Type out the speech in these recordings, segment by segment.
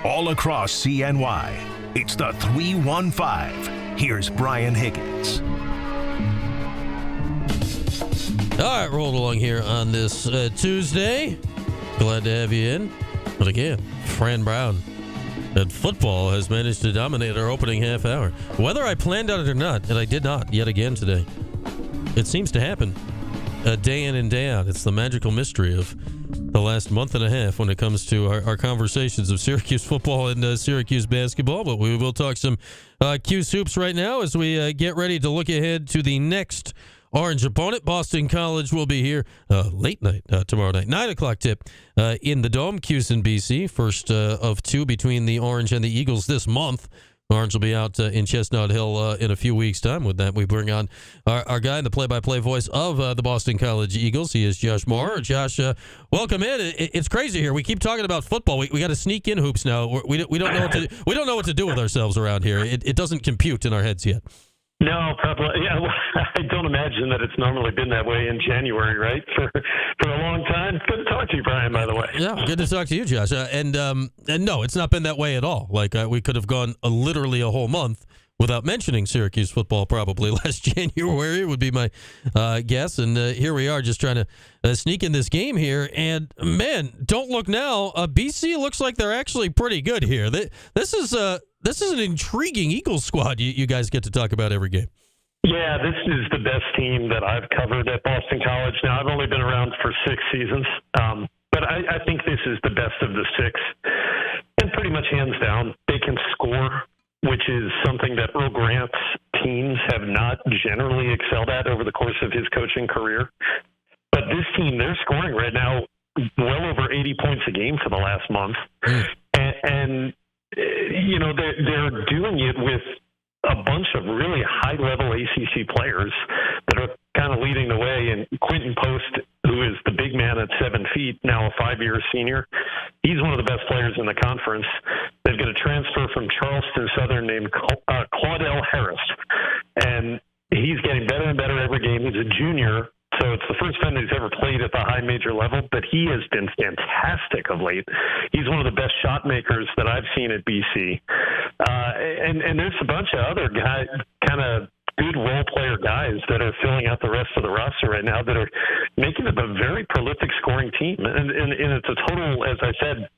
all across CNY. It's the 315. Here's Brian Higgins. All right, rolled along here on this Tuesday. Glad to have you in. But again, Fran Brown and football has managed to dominate our opening half hour. Whether I planned on it or not, and I did not yet again today, it seems to happen day in and day out. It's the magical mystery of the last month and a half when it comes to our conversations of Syracuse football and Syracuse basketball. But we will talk some Cuse hoops right now as we get ready to look ahead to the next Orange opponent. Boston College will be here late night tomorrow night. 9 o'clock tip in the Dome, Cuse in BC. First of two between the Orange and the Eagles this month. Orange will be out in Chestnut Hill in a few weeks' time. With that, we bring on our guy, the play-by-play voice of the Boston College Eagles. He is Josh Maurer. Josh, welcome in. It's crazy here. We keep talking about football. We got to sneak in hoops now. We don't know what to do with ourselves around here. It doesn't compute in our heads yet. No, probably. Yeah, well, I don't imagine that it's normally been that way in January, right? For a long time. It's good to talk to you, Brian, by the way. Yeah, good to talk to you, Josh. And no, it's not been that way at all. Like, we could have gone literally a whole month without mentioning Syracuse football probably last January would be my guess. And here we are just trying to sneak in this game here. And, man, don't look now. BC looks like they're actually pretty good here. This is an intriguing Eagles squad you guys get to talk about every game. Yeah, this is the best team that I've covered at Boston College. Now, I've only been around for 6 seasons, but I think this is the best of the 6. And pretty much hands down, they can score, which is something that Earl Grant's teams have not generally excelled at over the course of his coaching career. But this team, they're scoring right now well over 80 points a game for the last month. And you know, they're doing it with a bunch of really high-level ACC players that are kind of leading the way. And Quentin Post, who is the big man at 7 feet, now a 5-year senior, he's one of the best players in the conference. They've got a transfer from Charleston Southern named Claudell Harris, and he's getting better and better every game. He's a junior, so it's the first time that he's ever played at the high major level, but he has been fantastic of late. He's one of the best shot makers that I've seen at BC. And there's a bunch of other guys, kind of good role player guys that are filling out the rest of the roster right now that are making it a very prolific scoring team. And it's a total, as I said,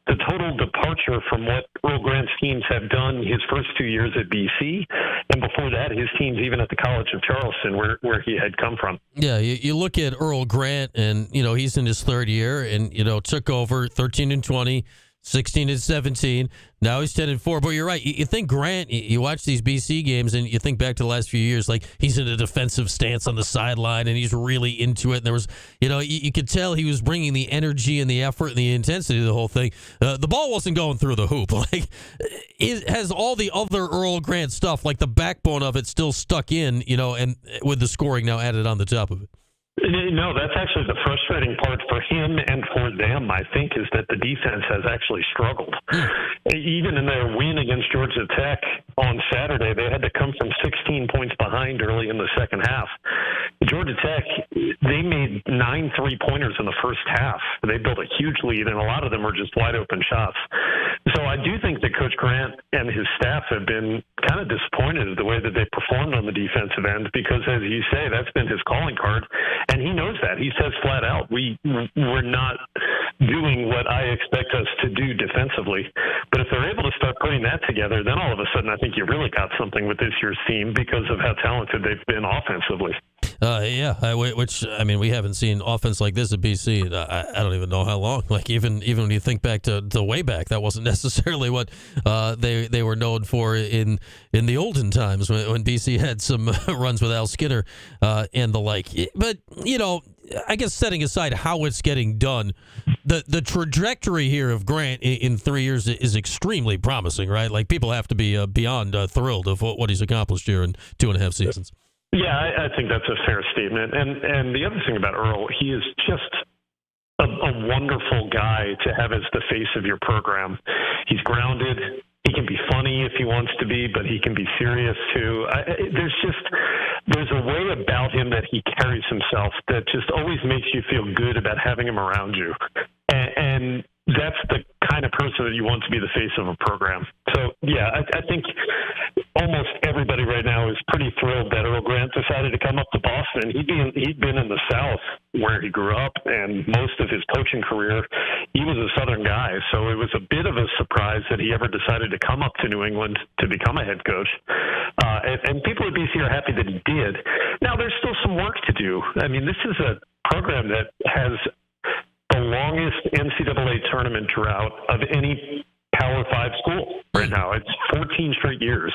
the total departure from what Earl Grant's teams have done his first 2 years at BC, and before that, his teams even at the College of Charleston, where he had come from. Yeah, you look at Earl Grant, and he's in his 3rd year, and took over 13-20. 16-17. Now he's 10-4. But you're right. You think Grant, you watch these BC games and you think back to the last few years, like he's in a defensive stance on the sideline and he's really into it. And there was, you could tell he was bringing the energy and the effort and the intensity of the whole thing. The ball wasn't going through the hoop. Like, it has all the other Earl Grant stuff, like the backbone of it still stuck in, and with the scoring now added on the top of it. No, that's actually the frustrating part for him and for them, I think, is that the defense has actually struggled. Even in their win against Georgia Tech on Saturday, they had to come from 16 points behind early in the second half. Georgia Tech, they made 9 3-pointers in the first half. They built a huge lead, and a lot of them were just wide-open shots. So I do think that Coach Grant and his staff have been kind of disappointed at the way that they performed on the defensive end because, as you say, that's been his calling card. And he knows that. He says flat out, we're not doing what I expect us to do defensively. But if they're able to start putting that together, then all of a sudden I think you really got something with this year's team because of how talented they've been offensively. We haven't seen offense like this at BC. I don't even know how long. Like even when you think back to way back, that wasn't necessarily what they were known for in the olden times when BC had some runs with Al Skinner and the like. But I guess setting aside how it's getting done, the trajectory here of Grant in 3 years is extremely promising, right? Like people have to be beyond thrilled of what he's accomplished here in 2.5 seasons. Yeah, I think that's a fair statement. And the other thing about Earl, he is just a wonderful guy to have as the face of your program. He's grounded. He can be funny if he wants to be, but he can be serious too. There's a way about him that he carries himself that just always makes you feel good about having him around you. And that's the kind of person that you want to be the face of a program. So, yeah, I think almost everybody right now is pretty thrilled that Earl Grant decided to come up to Boston. He'd been in the South where he grew up, and most of his coaching career, he was a Southern guy. So it was a bit of a surprise that he ever decided to come up to New England to become a head coach. And people at BC are happy that he did. Now, there's still some work to do. I mean, this is a program that has the longest NCAA tournament drought of any Power 5 school right now. It's 14 straight years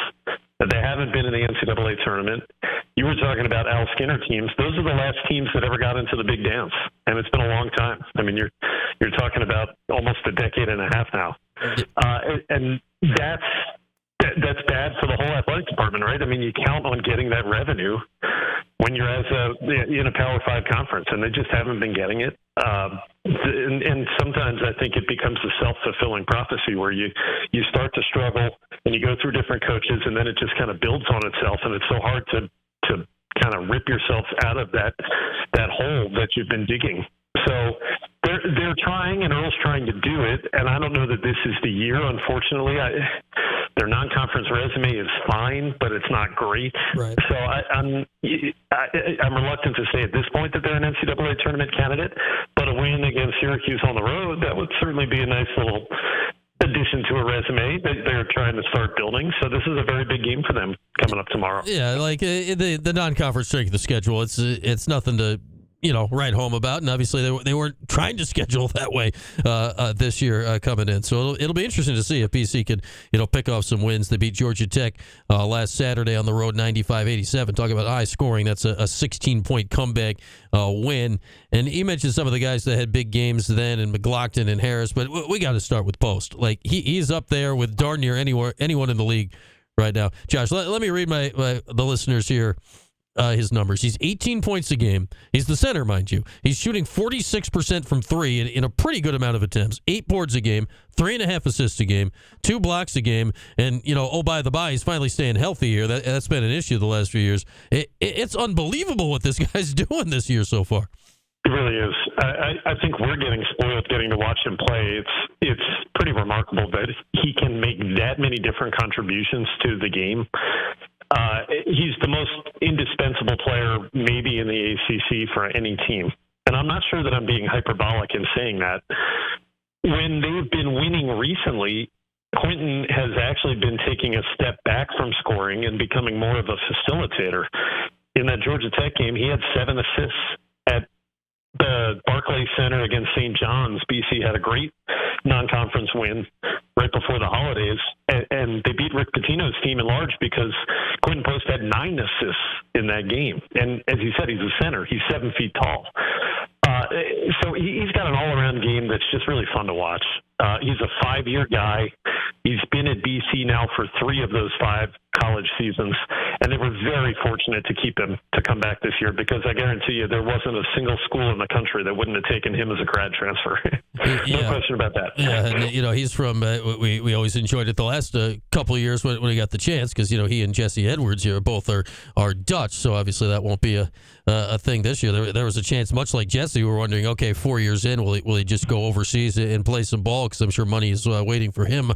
that they haven't been in the NCAA tournament. You were talking about Al Skinner teams. Those are the last teams that ever got into the big dance, and it's been a long time. I mean, you're talking about almost a decade and a half now, and that's bad for the whole athletic department, right? I mean, you count on getting that revenue when you're in a Power 5 conference, and they just haven't been getting it. And sometimes I think it becomes a self-fulfilling prophecy where you start to struggle and you go through different coaches, and then it just kind of builds on itself, and it's so hard to kind of rip yourself out of that hole that you've been digging. So they're trying, and Earl's trying to do it, and I don't know that this is the year, unfortunately. Their non-conference resume is fine, but it's not great. Right. So I'm reluctant to say at this point that they're an NCAA tournament candidate, but a win against Syracuse on the road, that would certainly be a nice little addition to a resume that they're trying to start building. So this is a very big game for them coming up tomorrow. Yeah, like the non-conference strength of the schedule, it's nothing to write home about, and obviously they weren't trying to schedule that way this year coming in. So it'll be interesting to see if BC could pick off some wins. They beat Georgia Tech last Saturday on the road 95-87. Talking about high scoring, that's a 16-point comeback win. And he mentioned some of the guys that had big games then, and McLaughlin and Harris, but we got to start with Post. Like he's up there with darn near anyone in the league right now. Josh, let me read the listeners here. His numbers. He's 18 points a game. He's the center, mind you. He's shooting 46% from three in a pretty good amount of attempts. 8 boards a game, 3.5 assists a game, 2 blocks a game, and by the by, he's finally staying healthy here. That's been an issue the last few years. It's unbelievable what this guy's doing this year so far. It really is. I think we're getting spoiled getting to watch him play. It's pretty remarkable that he can make that many different contributions to the game. He's the most indispensable player maybe in the ACC for any team. And I'm not sure that I'm being hyperbolic in saying that. When they've been winning recently, Quentin has actually been taking a step back from scoring and becoming more of a facilitator. In that Georgia Tech game, he had 7 assists. At the Barclays Center against St. John's, BC had a great non-conference win right before the holidays, and they beat Rick Pitino's team in large because Quentin Post had 9 assists in that game. And as you said, he's a center. He's 7 feet tall. So he's got an all-around game that's just really fun to watch. He's a 5-year guy. He's been at BC now for 3 of those 5 college seasons, and they were very fortunate to keep him to come back this year because I guarantee you there wasn't a single school in the country that wouldn't have taken him as a grad transfer. No question about that. Yeah, and he's from we always enjoyed it the last couple of years when he got the chance because he and Jesse Edwards here both are Dutch, so obviously that won't be a thing this year. There was a chance, much like Jesse, we were wondering, okay, 4 years in, will he just go overseas and play some ball? Because I'm sure money is waiting for him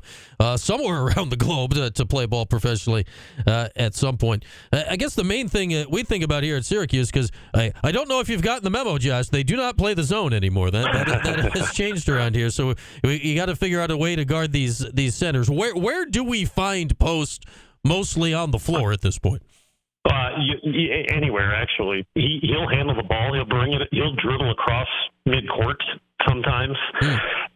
somewhere around the globe to play ball professionally at some point. I guess the main thing we think about here at Syracuse, because I don't know if you've gotten the memo, Josh, they do not play the zone anymore. That has changed around here. So you got to figure out a way to guard these centers. Where do we find Post mostly on the floor at this point? Anywhere, actually. He'll handle the ball. He'll bring it. He'll dribble across midcourt sometimes.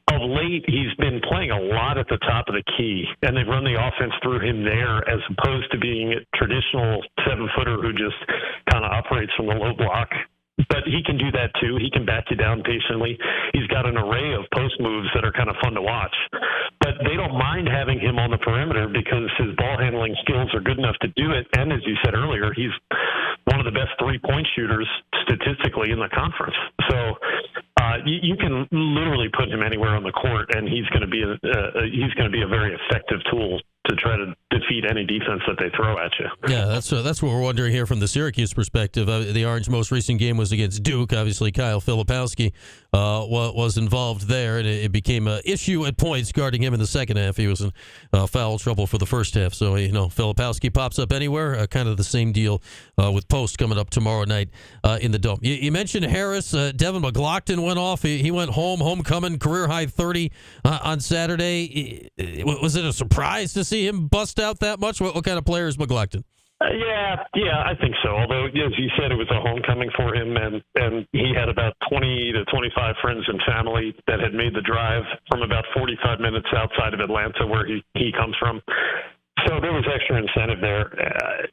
Of late, he's been playing a lot at the top of the key, and they've run the offense through him there as opposed to being a traditional 7-footer who just kind of operates from the low block. But he can do that, too. He can back you down patiently. He's got an array of post moves that are kind of fun to watch. But they don't mind having him on the perimeter because his ball handling skills are good enough to do it. And as you said earlier, he's one of the best 3-point shooters statistically in the conference. So you can literally put him anywhere on the court, and he's going to be a very effective tool to try to defeat any defense that they throw at you. Yeah, that's what we're wondering here from the Syracuse perspective. The Orange most recent game was against Duke. Obviously, Kyle Filipowski was involved there, and it became an issue at points guarding him in the second half. He was in foul trouble for the first half. So, Filipowski pops up anywhere. Kind of the same deal with Post coming up tomorrow night in the Dome. You mentioned Harris. Devin McLaughlin went off. He went homecoming, career-high 30 on Saturday. Was it a surprise to see him bust out that much? What kind of player is McLaughlin? Yeah, I think so. Although, as you said, it was a homecoming for him, and he had about 20 to 25 friends and family that had made the drive from about 45 minutes outside of Atlanta, where he comes from. So there was extra incentive there.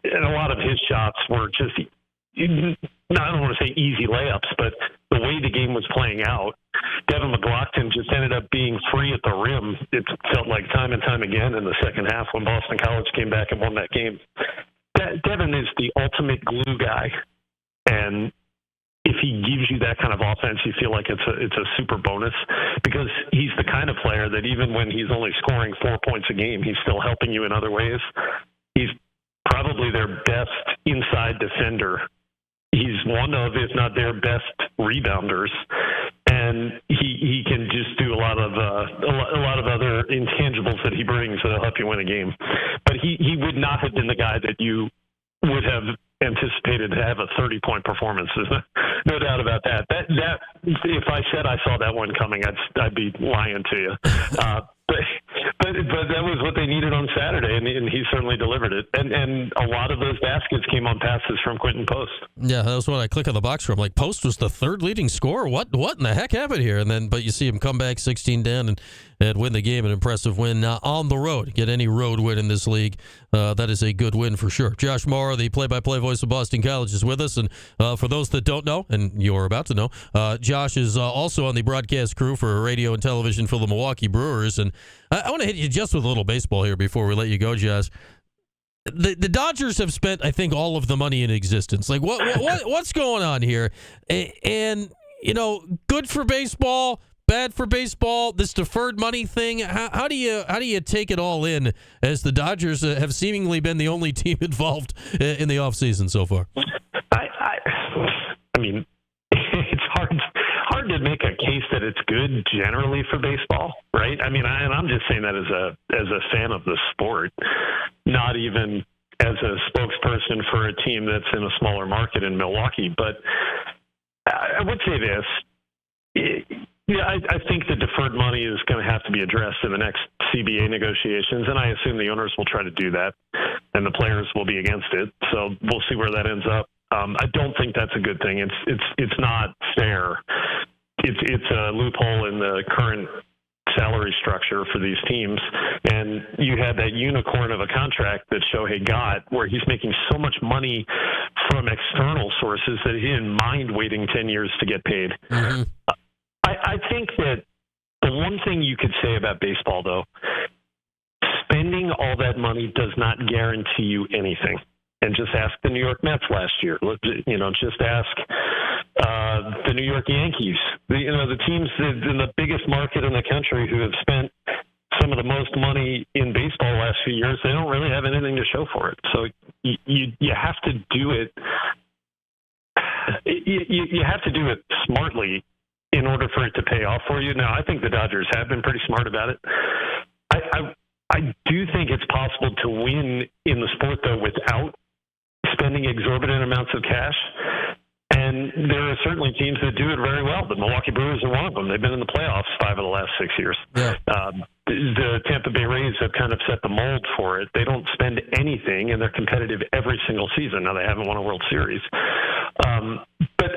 And a lot of his shots were just, I don't want to say easy layups, but the way the game was playing out, Devin McLaughlin just ended up being free at the rim. It felt like time and time again in the second half when Boston College came back and won that game. Devin is the ultimate glue guy, and if he gives you that kind of offense, you feel like it's a super bonus, because he's the kind of player that even when he's only scoring 4 points a game, he's still helping you in other ways. He's probably their best inside defender. He's one of, if not their best rebounders, and he can just do a lot of other intangibles that he brings that'll help you win a game. But he would not have been the guy that you would have anticipated to have a 30-point performance. There's no doubt about that. That if I said I saw that one coming, I'd be lying to you. But that was what they needed on Saturday, and he certainly delivered it. And a lot of those baskets came on passes from Quentin Post. Yeah, that was when I click on the box score. I'm like, Post was the third leading scorer. What in the heck happened here? But you see him come back 16 down and win the game. An impressive win on the road. Get any road win in this league. That is a good win for sure. Josh Maurer, the play-by-play voice of Boston College, is with us. And for those that don't know, and you're about to know, Josh is also on the broadcast crew for radio and television for the Milwaukee Brewers. And I want to hit you just with a little baseball here before we let you go, Josh. The Dodgers have spent, I think, all of the money in existence. Like, what's going on here? And, good for baseball, bad for baseball, this deferred money thing. How do you take it all in, as the Dodgers have seemingly been the only team involved in the offseason so far? I mean, it's hard to make a case that it's good generally for baseball, right? I mean, and I'm just saying that as a fan of the sport, not even as a spokesperson for a team that's in a smaller market in Milwaukee. But I would say this. I think the deferred money is going to have to be addressed in the next CBA negotiations, and I assume the owners will try to do that, and the players will be against it. So we'll see where that ends up. I don't think that's a good thing. It's not fair. It's a loophole in the current salary structure for these teams. And you had that unicorn of a contract that Shohei got, where he's making so much money from external sources that he didn't mind waiting 10 years to get paid. Mm-hmm. I think that the one thing you could say about baseball, though, spending all that money does not guarantee you anything. And just ask the New York Mets last year. Just ask the New York Yankees. The teams in the biggest market in the country who have spent some of the most money in baseball the last few years, they don't really have anything to show for it. So you have to do it. You have to do it smartly in order for it to pay off for you. Now, I think the Dodgers have been pretty smart about it. I do think it's possible to win in the sport, though, without spending exorbitant amounts of cash. And there are certainly teams that do it very well. The Milwaukee Brewers are one of them. They've been in the playoffs 5 of the last 6 years. Yeah. The Tampa Bay Rays have kind of set the mold for it. They don't spend anything, and they're competitive every single season. Now, they haven't won a World Series. But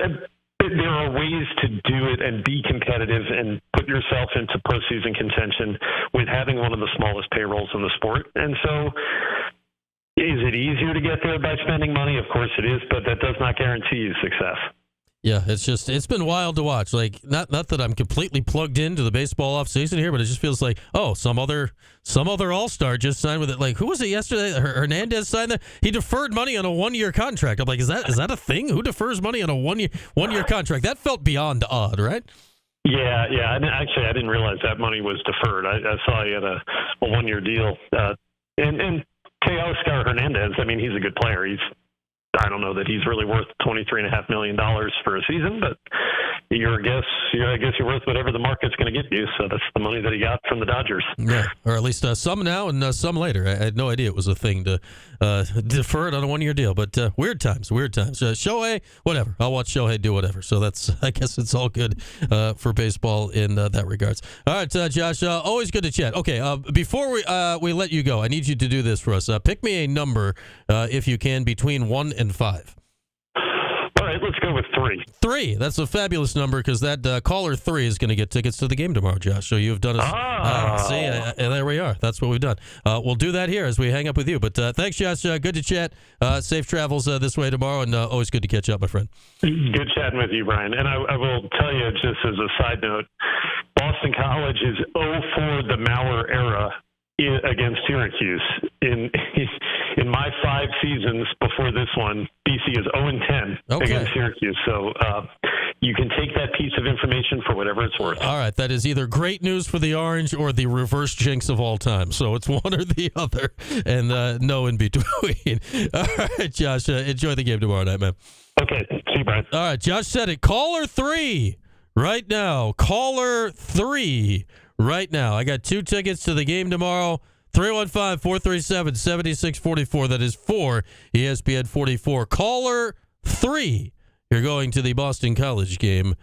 there are ways to do it and be competitive and put yourself into postseason contention with having one of the smallest payrolls in the sport. And so, is it easier to get there by spending money? Of course it is, but that does not guarantee you success. Yeah, it's been wild to watch. Like, not that I'm completely plugged into the baseball offseason here, but it just feels like, some other all-star just signed with it. Like, who was it yesterday? Hernandez signed that. He deferred money on a 1-year contract. I'm like, is that a thing? Who defers money on a one-year contract? That felt beyond odd, right? Yeah. Actually, I didn't realize that money was deferred. I saw he had a 1-year deal. And Teoscar Hernandez, I mean, he's a good player. He's I don't know that he's really worth $23.5 million for a season, but I guess you're worth whatever the market's going to give you. So that's the money that he got from the Dodgers. Yeah, or at least some now and some later. I had no idea it was a thing to defer it on a one-year deal, but weird times. Shohei, whatever. I'll watch Shohei do whatever. So I guess it's all good for baseball in that regards. All right, Josh, always good to chat. Okay, before we let you go, I need you to do this for us. Pick me a number, if you can, between 1 and 5. All right, let's go with 3. 3. That's a fabulous number because that caller 3 is going to get tickets to the game tomorrow, Josh. So you've done us. And there we are. That's what we've done. We'll do that here as we hang up with you. But thanks, Josh. Good to chat. Safe travels this way tomorrow, and always good to catch up, my friend. Good chatting with you, Brian. And I will tell you, just as a side note, Boston College is 0 for the Maurer era against Syracuse. In my 5 seasons before this one, BC is 0-10 against Syracuse. So you can take that piece of information for whatever it's worth. All right, that is either great news for the Orange or the reverse jinx of all time. So it's one or the other, and no in between. All right, Josh, enjoy the game tomorrow night, man. Okay, see you, Brian. All right, Josh said it. Caller 3 right now. Caller 3 right now. I got 2 tickets to the game tomorrow. 315-437-7644. That is 4 ESPN 44. Caller 3. You're going to the Boston College game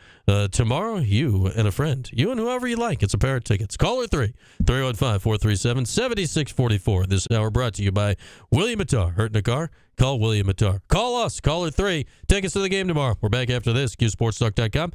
tomorrow. You and a friend. You and whoever you like. It's a pair of tickets. Caller 3. 315-437-7644. This hour brought to you by William Attar. Hurt in a car? Call William Attar. Call us. Caller 3. Take us to the game tomorrow. We're back after this. QSportsTalk.com.